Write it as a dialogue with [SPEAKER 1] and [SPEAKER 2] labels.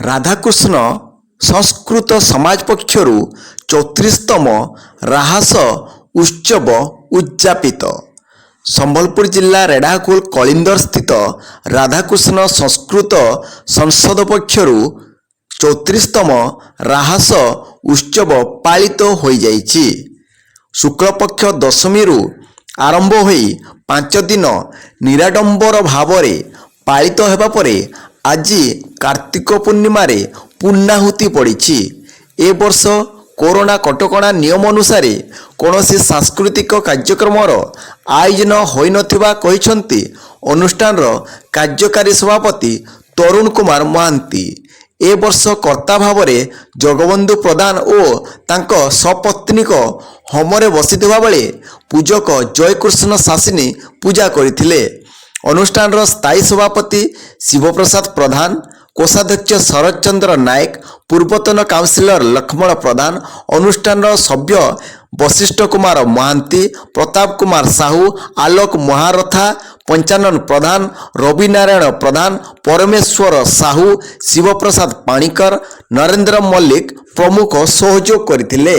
[SPEAKER 1] ରାଧାକୃଷ୍ଣ ସଂସ୍କୃତ ସମାଜ ପକ୍ଷରୁ 34ତମ ରାହାସ ଉତ୍ସବ ଉଦ୍ଯାପିତ। ସମ୍ବଲପୁର ଜିଲ୍ଲା ରେଢ଼ାଖୋଲ କଳିନ୍ଦର ସ୍ଥିତ ରାଧାକୃଷ୍ଣ ସଂସ୍କୃତ ସଂସଦ ପକ୍ଷରୁ 34ତମ ରାହାସ ଉତ୍ସବ ପାଳିତ ହୋଇଯାଇଛି। ଶୁକ୍ଳପକ୍ଷ ଦଶମୀରୁ ଆରମ୍ଭ ହୋଇ 5 ଦିନ ନିରାଡମ୍ବର ଭାବରେ ପାଳିତ ହେବା ପରେ ଆଜି କାର୍ତ୍ତିକ ପୂର୍ଣ୍ଣିମାରେ ପୂର୍ଣ୍ଣାହୁତି ପଡ଼ିଛି। ଏ ବର୍ଷ କରୋନା କଟକଣା ନିୟମ ଅନୁସାରେ କୌଣସି ସାଂସ୍କୃତିକ କାର୍ଯ୍ୟକ୍ରମର ଆୟୋଜନ ହୋଇନଥିବା କହିଛନ୍ତି ଅନୁଷ୍ଠାନର କାର୍ଯ୍ୟକାରୀ ସଭାପତି ତରୁଣ କୁମାର ମହାନ୍ତି। ଏ ବର୍ଷ କର୍ତ୍ତା ଭାବରେ ଜଗବନ୍ଧୁ ପ୍ରଧାନ ଓ ତାଙ୍କ ସପତ୍ନୀକ ହୋମରେ ବସିଥିବା ବେଳେ ପୂଜକ ଜୟକୃଷ୍ଣ ଶାସିନୀ ପୂଜା କରିଥିଲେ। ଅନୁଷ୍ଠାନର ସ୍ଥାୟୀ ସଭାପତି ଶିବପ୍ରସାଦ ପ୍ରଧାନ, କୋଷାଧ୍ୟକ୍ଷ ଶରତ ଚନ୍ଦ୍ର ନାୟକ, ପୂର୍ବତନ କାଉନସିଲର ଲକ୍ଷ୍ମଣ ପ୍ରଧାନ, ଅନୁଷ୍ଠାନର ସଭ୍ୟ ବଶିଷ୍ଠ କୁମାର ମହାନ୍ତି, ପ୍ରତାପ କୁମାର ସାହୁ, ଆଲୋକ ମହାରଥା, ପଞ୍ଚାନନ ପ୍ରଧାନ, ରବି ନାରାୟଣ ପ୍ରଧାନ, ପରମେଶ୍ୱର ସାହୁ, ଶିବପ୍ରସାଦ ପାଣିକର, ନରେନ୍ଦ୍ର ମଲ୍ଲିକ ପ୍ରମୁଖ ସହଯୋଗ କରିଥିଲେ।